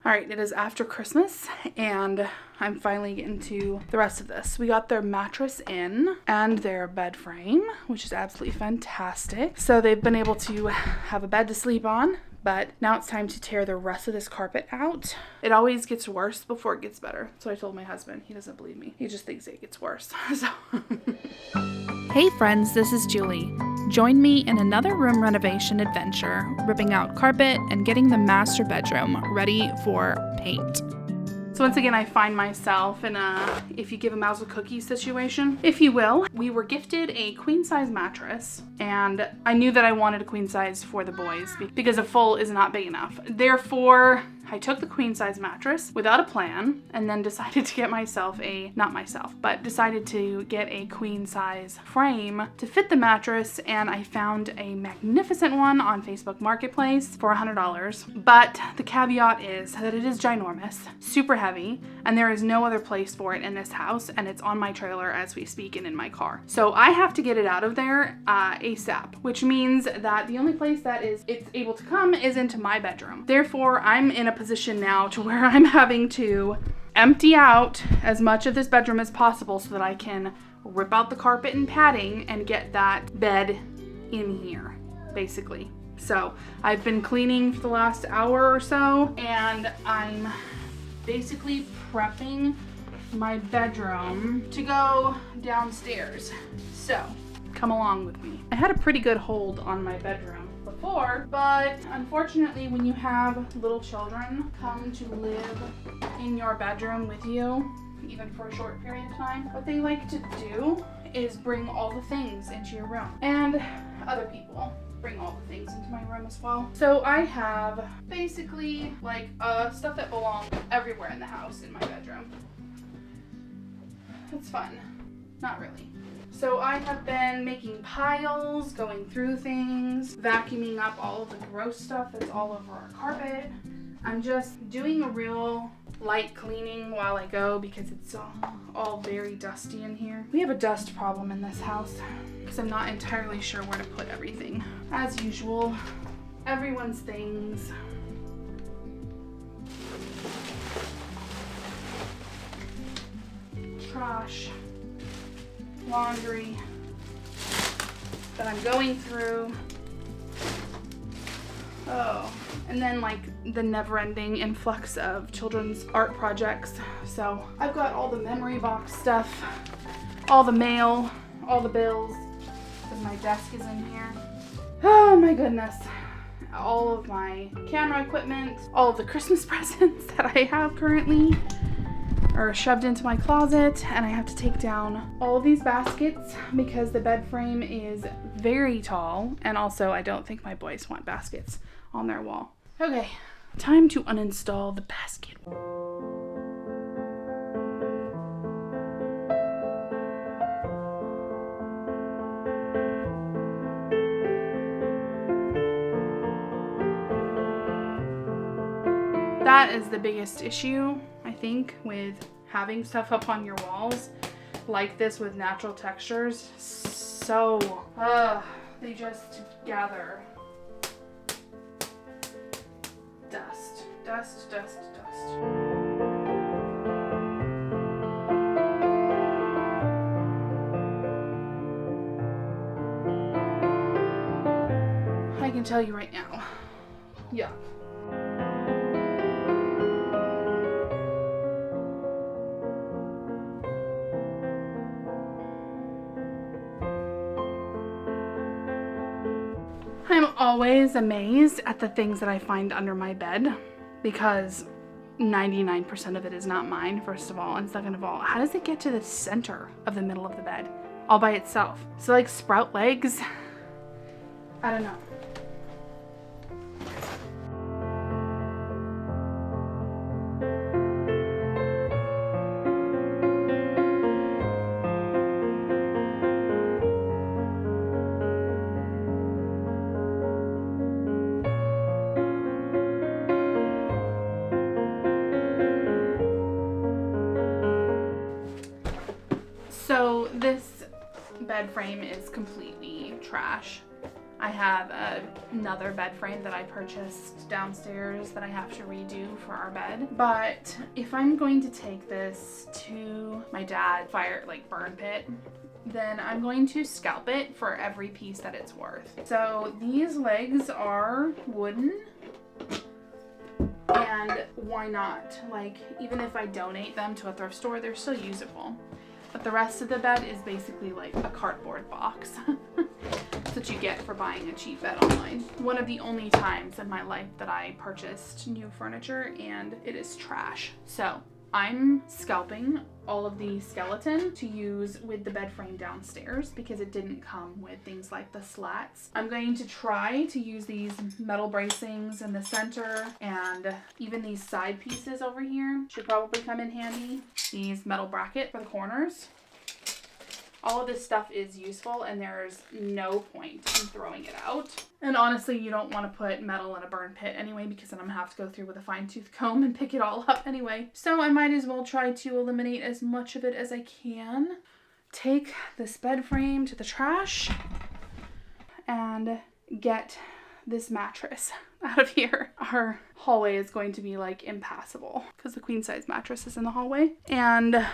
All right, it is after Christmas and I'm finally getting to the rest of this. We got their mattress in and their bed frame, which is absolutely fantastic. So they've been able to have a bed to sleep on, but now it's time to tear the rest of this carpet out. It always gets worse before it gets better. So I told my husband. He doesn't believe me. He just thinks it gets worse. So. Hey friends, this is Julie. Join me in another room renovation adventure, ripping out carpet and getting the master bedroom ready for paint. So once again, I find myself in a if you give a mouse a cookie situation, if you will. We were gifted a queen size mattress and I knew that I wanted a queen size for the boys because a full is not big enough. Therefore, I took the queen size mattress without a plan and then decided to get myself decided to get a queen size frame to fit the mattress, and I found a magnificent one on Facebook Marketplace for $100. But the caveat is that it is ginormous, super heavy, and there is no other place for it in this house, and it's on my trailer as we speak and in my car. So I have to get it out of there ASAP, which means that the only place that it's able to come is into my bedroom. Therefore, I'm in a position now to where I'm having to empty out as much of this bedroom as possible so that I can rip out the carpet and padding and get that bed in here, basically. So I've been cleaning for the last hour or so, and I'm basically prepping my bedroom to go downstairs. So come along with me. I had a pretty good hold on my bedroom before, but unfortunately when you have little children come to live in your bedroom with you, even for a short period of time, what they like to do is bring all the things into your room, and other people bring all the things into my room as well. So I have basically like stuff that belongs everywhere in the house in my bedroom. It's fun. Not really. So I have been making piles, going through things, vacuuming up all of the gross stuff that's all over our carpet. I'm just doing a real light cleaning while I go because it's all very dusty in here. We have a dust problem in this house because I'm not entirely sure where to put everything. As usual, everyone's things. Trash. Laundry that I'm going through. Oh, and then like the never-ending influx of children's art projects. So I've got all the memory box stuff, all the mail, all the bills, because my desk is in here. Oh my goodness. All of my camera equipment, all of the Christmas presents that I have currently are shoved into my closet, and I have to take down all of these baskets because the bed frame is very tall, and also I don't think my boys want baskets on their wall. Okay, time to uninstall the basket. That is the biggest issue, I think, with having stuff up on your walls like this with natural textures. So, they just gather dust, dust, dust, dust. I can tell you right now, yuck. I'm always amazed at the things that I find under my bed because 99% of it is not mine, first of all, and second of all, how does it get to the center of the middle of the bed all by itself? So like sprout legs? I don't know. So this bed frame is completely trash. I have another bed frame that I purchased downstairs that I have to redo for our bed. But if I'm going to take this to my dad's burn pit, then I'm going to scalp it for every piece that it's worth. So these legs are wooden, and why not? Like, even if I donate them to a thrift store, they're still usable. But the rest of the bed is basically like a cardboard box. That's what you get for buying a cheap bed online. One of the only times in my life that I purchased new furniture and it is trash. So I'm scalping all of the skeleton to use with the bed frame downstairs because it didn't come with things like the slats. I'm going to try to use these metal bracings in the center, and even these side pieces over here should probably come in handy. These metal bracket for the corners. All of this stuff is useful and there's no point in throwing it out. And honestly, you don't want to put metal in a burn pit anyway, because then I'm gonna have to go through with a fine tooth comb and pick it all up anyway. So I might as well try to eliminate as much of it as I can. Take this bed frame to the trash and get this mattress out of here. Our hallway is going to be like impassable because the queen size mattress is in the hallway, and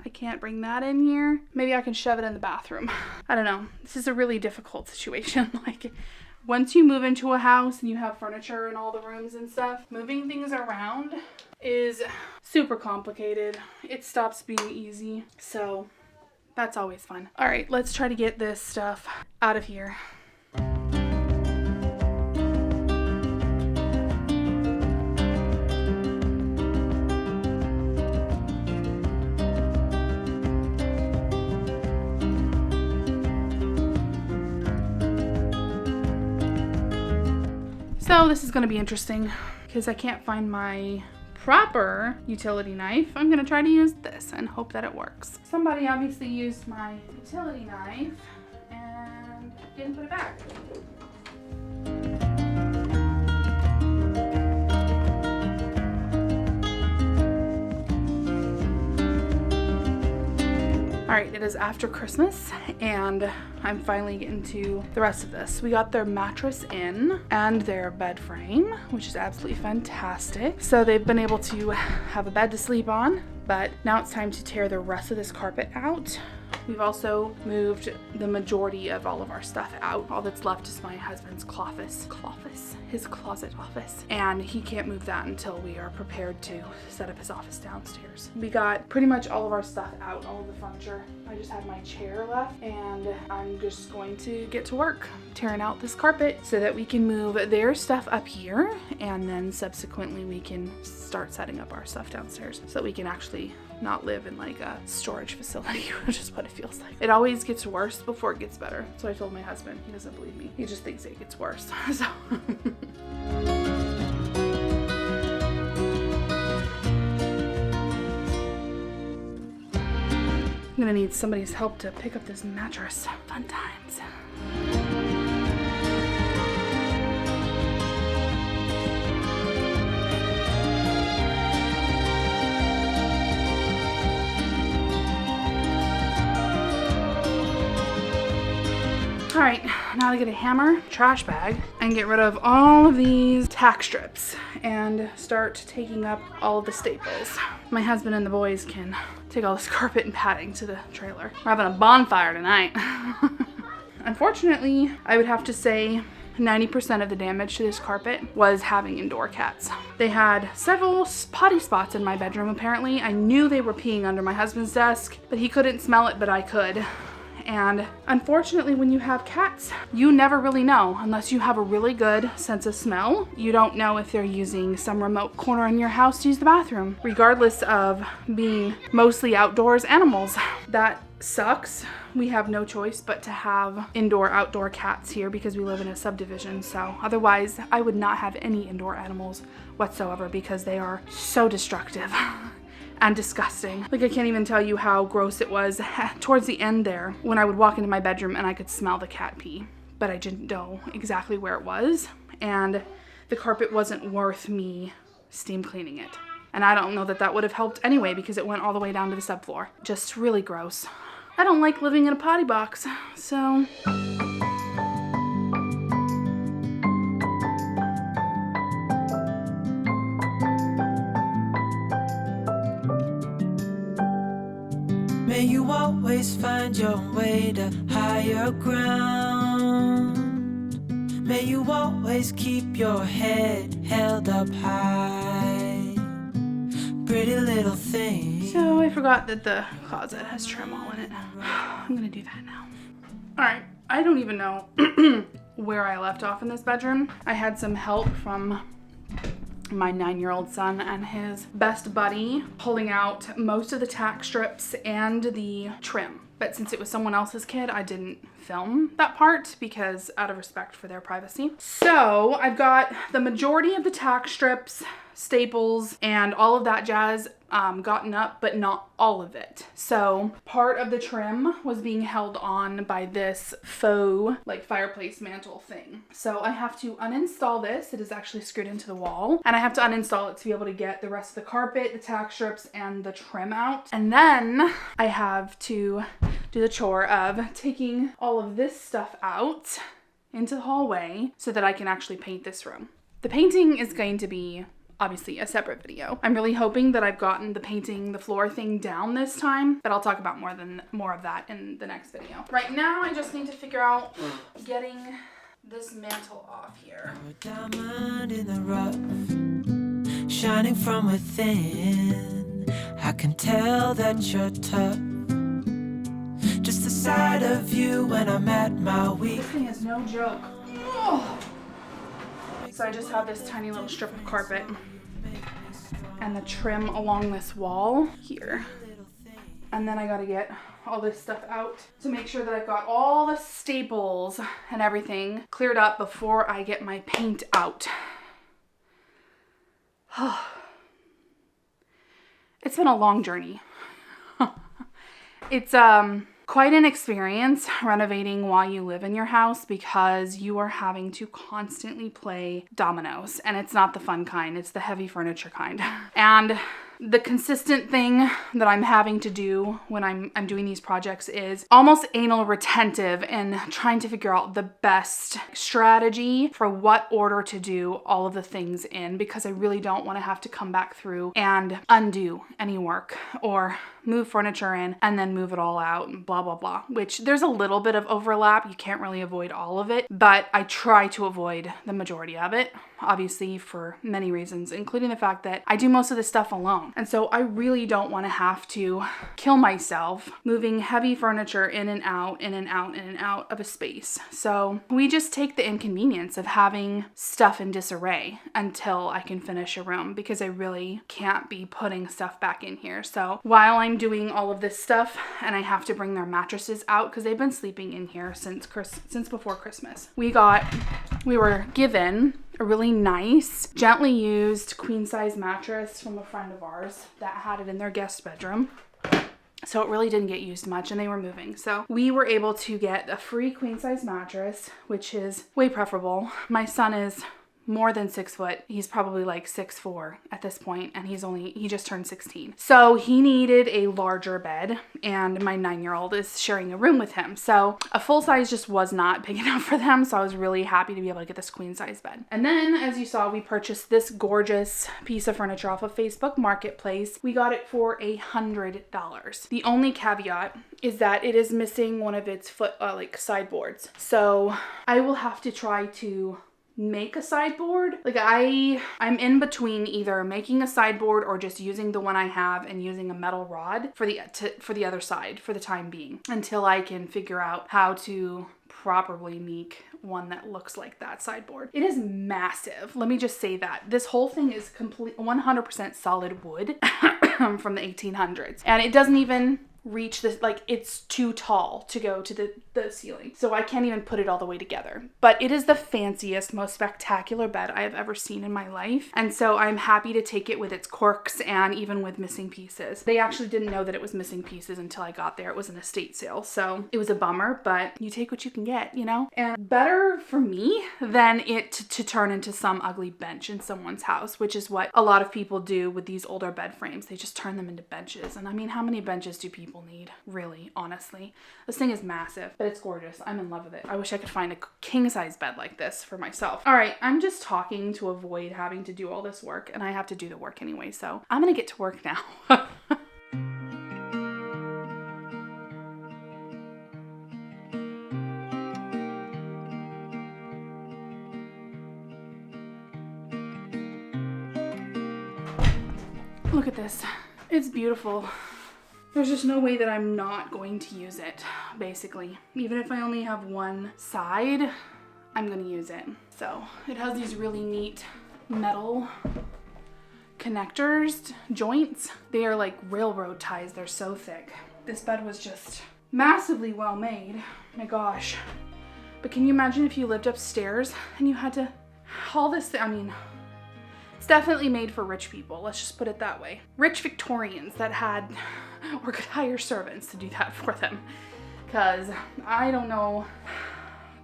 I can't bring that in here. Maybe I can shove it in the bathroom. I don't know. This is a really difficult situation. Like, once you move into a house and you have furniture in all the rooms and stuff, moving things around is super complicated. It stops being easy. So that's always fun. All right, let's try to get this stuff out of here. So this is going to be interesting because I can't find my proper utility knife. I'm going to try to use this and hope that it works. Somebody obviously used my utility knife and didn't put it back. Alright, it is after Christmas and I'm finally getting to the rest of this. We got their mattress in and their bed frame, which is absolutely fantastic. So they've been able to have a bed to sleep on, but now it's time to tear the rest of this carpet out. We've also moved the majority of all of our stuff out. All that's left is my husband's his closet office. And he can't move that until we are prepared to set up his office downstairs. We got pretty much all of our stuff out, all of the furniture. I just have my chair left and I'm just going to get to work tearing out this carpet so that we can move their stuff up here, and then subsequently we can start setting up our stuff downstairs so that we can actually not live in like a storage facility, which is what it feels like. It always gets worse before it gets better. So I told my husband. He doesn't believe me. He just thinks it gets worse. So I'm gonna need somebody's help to pick up this mattress. Fun times. All right, now to get a hammer, trash bag, and get rid of all of these tack strips and start taking up all of the staples. My husband and the boys can take all this carpet and padding to the trailer. We're having a bonfire tonight. Unfortunately, I would have to say 90% of the damage to this carpet was having indoor cats. They had several potty spots in my bedroom apparently. I knew they were peeing under my husband's desk, but he couldn't smell it, but I could. And unfortunately, when you have cats, you never really know unless you have a really good sense of smell. You don't know if they're using some remote corner in your house to use the bathroom, regardless of being mostly outdoors animals. That sucks. We have no choice but to have outdoor cats here because we live in a subdivision. So otherwise, I would not have any indoor animals whatsoever because they are so destructive. And disgusting. Like, I can't even tell you how gross it was towards the end there when I would walk into my bedroom and I could smell the cat pee, but I didn't know exactly where it was, and the carpet wasn't worth me steam cleaning it. And I don't know that that would have helped anyway because it went all the way down to the subfloor. Just really gross. I don't like living in a potty box, so May you always find your way to higher ground. May you always keep your head held up high. Pretty little thing. So I forgot that the closet has trim all in it. I'm gonna do that now. All right, I don't even know where I left off in this bedroom. I had some help from my 9-year-old son and his best buddy pulling out most of the tack strips and the trim. But since it was someone else's kid, I didn't film that part because out of respect for their privacy. So I've got the majority of the tack strips, staples, and all of that jazz gotten up, but not all of it. So part of the trim was being held on by this faux like fireplace mantle thing. So I have to uninstall this. It is actually screwed into the wall, and I have to uninstall it to be able to get the rest of the carpet, the tack strips, and the trim out. And then I have to do the chore of taking all of this stuff out into the hallway so that I can actually paint this room. The painting is going to be obviously a separate video. I'm really hoping that I've gotten the painting the floor thing down this time, but I'll talk about more of that in the next video. Right now, I just need to figure out getting this mantle off here. A diamond in the rough, shining from within. I can tell that you're tough. Just the sight of you when I'm at my weak. This thing is no joke. Oh. So I just have this tiny little strip of carpet and the trim along this wall here. And then I gotta get all this stuff out to make sure that I've got all the staples and everything cleared up before I get my paint out. It's been a long journey. It's quite an experience renovating while you live in your house because you are having to constantly play dominoes, and it's not the fun kind, it's the heavy furniture kind. And the consistent thing that I'm having to do when I'm doing these projects is almost anal retentive and trying to figure out the best strategy for what order to do all of the things in, because I really don't want to have to come back through and undo any work or move furniture in and then move it all out and blah, blah, blah, which there's a little bit of overlap. You can't really avoid all of it, but I try to avoid the majority of it, obviously for many reasons, including the fact that I do most of this stuff alone. And so I really don't want to have to kill myself moving heavy furniture in and out, in and out, in and out of a space. So we just take the inconvenience of having stuff in disarray until I can finish a room, because I really can't be putting stuff back in here. So while I'm doing all of this stuff and I have to bring their mattresses out because they've been sleeping in here since before Christmas. We were given a really nice, gently used queen size mattress from a friend of ours that had it in their guest bedroom. So it really didn't get used much, and they were moving. So we were able to get a free queen size mattress, which is way preferable. My son is more than 6 foot. He's probably like 6'4" at this point, and he just turned 16. So he needed a larger bed, and my 9-year-old is sharing a room with him. So a full size just was not big enough for them. So I was really happy to be able to get this queen size bed. And then, as you saw, we purchased this gorgeous piece of furniture off of Facebook Marketplace. We got it for $100. The only caveat is that it is missing one of its sideboards. So I will have to try to make a sideboard. Like I'm in between either making a sideboard or just using the one I have and using a metal rod for the other side for the time being, until I can figure out how to properly make one that looks like that sideboard. It is massive. Let me just say that. This whole thing is 100% solid wood from the 1800s. And it doesn't even reach this, like, it's too tall to go to the ceiling. So I can't even put it all the way together. But it is the fanciest, most spectacular bed I have ever seen in my life. And so I'm happy to take it with its quirks and even with missing pieces. They actually didn't know that it was missing pieces until I got there. It was an estate sale. So it was a bummer, but you take what you can get, you know? And better for me than it to turn into some ugly bench in someone's house, which is what a lot of people do with these older bed frames. They just turn them into benches. And I mean, how many benches do people need, really, honestly? This thing is massive, but it's gorgeous. I'm in love with it. I wish I could find a king size bed like this for myself. All right, I'm just talking to avoid having to do all this work, and I have to do the work anyway, so I'm gonna get to work now. Look at this. It's beautiful. There's just no way that I'm not going to use it, basically. Even if I only have one side, I'm gonna use it. So it has these really neat metal connectors, joints. They are like railroad ties, they're so thick. This bed was just massively well made. My gosh. But can you imagine if you lived upstairs and you had to haul this, I mean, it's definitely made for rich people, let's just put it that way. Rich Victorians that had, or could hire servants to do that for them. Because I don't know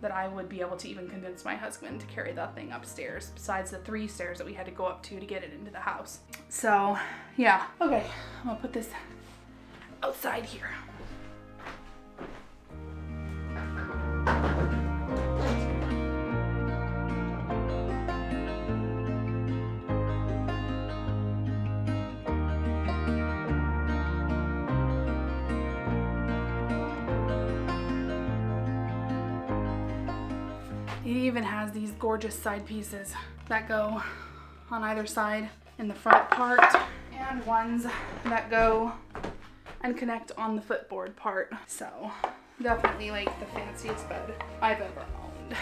that I would be able to even convince my husband to carry that thing upstairs, besides the 3 stairs that we had to go up to get it into the house. So yeah, okay, I'm gonna put this outside here. It even has these gorgeous side pieces that go on either side in the front part, and ones that go and connect on the footboard part. So definitely like the fanciest bed I've ever owned.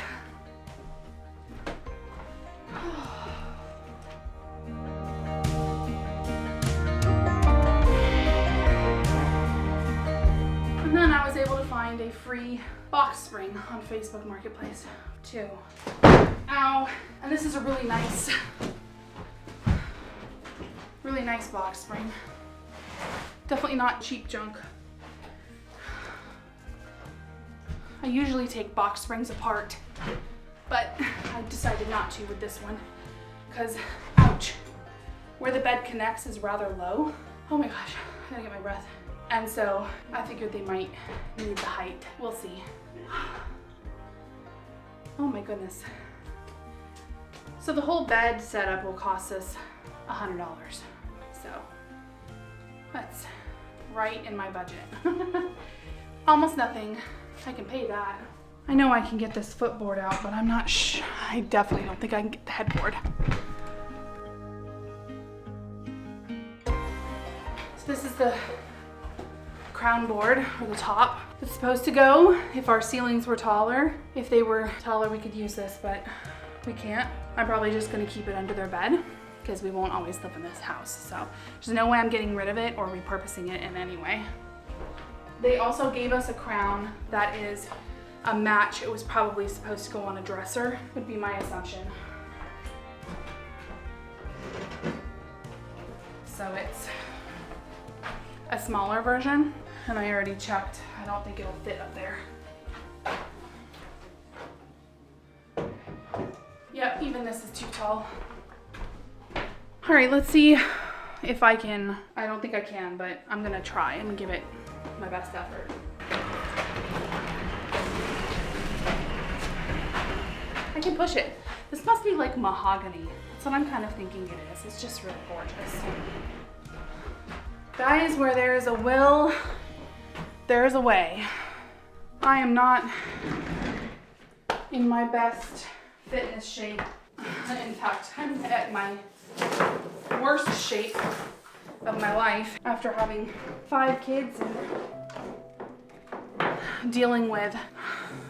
And then I was able to find a free box spring on Facebook Marketplace too. Ow! And this is a really nice box spring. Definitely not cheap junk. I usually take box springs apart, but I decided not to with this one because, ouch, where the bed connects is rather low. Oh my gosh, I gotta get my breath. And so I figured they might need the height. We'll see. Oh my goodness. So the whole bed setup will cost us $100. So that's right in my budget. Almost nothing. I can pay that. I know I can get this footboard out, but I'm not sure. I definitely don't think I can get the headboard. So this is the crown board, or the top. It's supposed to go if our ceilings were taller. If they were taller, we could use this, but we can't. I'm probably just gonna keep it under their bed because we won't always live in this house. So there's no way I'm getting rid of it or repurposing it in any way. They also gave us a crown that is a match. It was probably supposed to go on a dresser, would be my assumption. So it's a smaller version, and I already checked. I don't think it'll fit up there. Yep, even this is too tall. All right, let's see if I can. I don't think I can, but I'm gonna try and give it my best effort. I can push it. This must be like mahogany. That's what I'm kind of thinking it is. It's just really gorgeous. Guys, where there is a will, there is a way. I am not in my best fitness shape. In fact, I'm at my worst shape of my life after having 5 kids and dealing with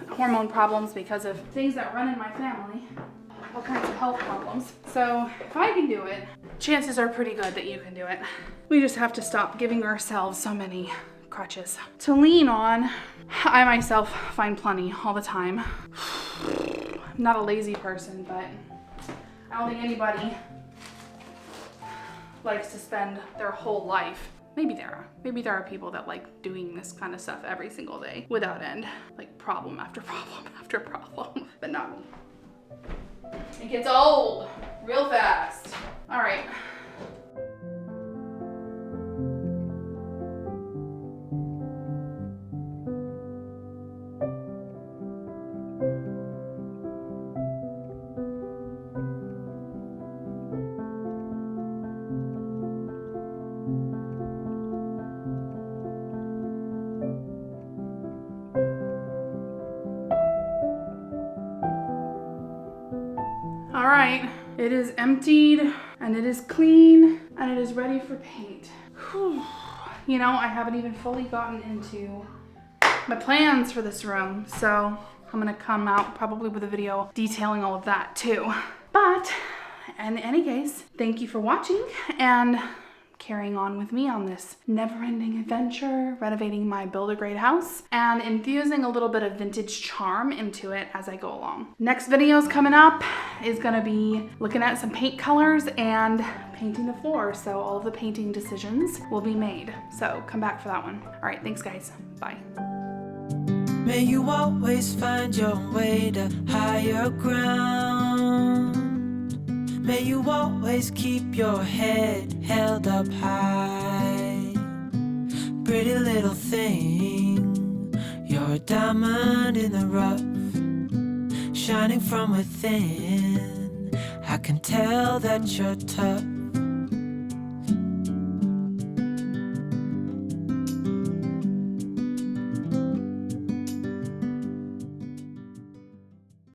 hormone problems because of things that run in my family, all kinds of health problems. So if I can do it, chances are pretty good that you can do it. We just have to stop giving ourselves so many crutches to lean on. I myself find plenty all the time. I'm not a lazy person, but I don't think anybody likes to spend their whole life. Maybe there are people that like doing this kind of stuff every single day without end, like problem after problem after problem, but not me. It gets old real fast. All right. All right, it is emptied and it is clean and and it is ready for paint. Whew. You know, I haven't even fully gotten into my plans for this room, so I'm gonna come out probably with a video detailing all of that too. But in any case, thank you for watching and carrying on with me on this never-ending adventure, renovating my builder-grade house and infusing a little bit of vintage charm into it as I go along. Next video's coming up is gonna be looking at some paint colors and painting the floor, so all of the painting decisions will be made. So come back for that one. All right, thanks guys, bye. May you always find your way to higher ground. May you always keep your head held up high. Pretty little thing, you're a diamond in the rough, shining from within. I can tell that you're tough.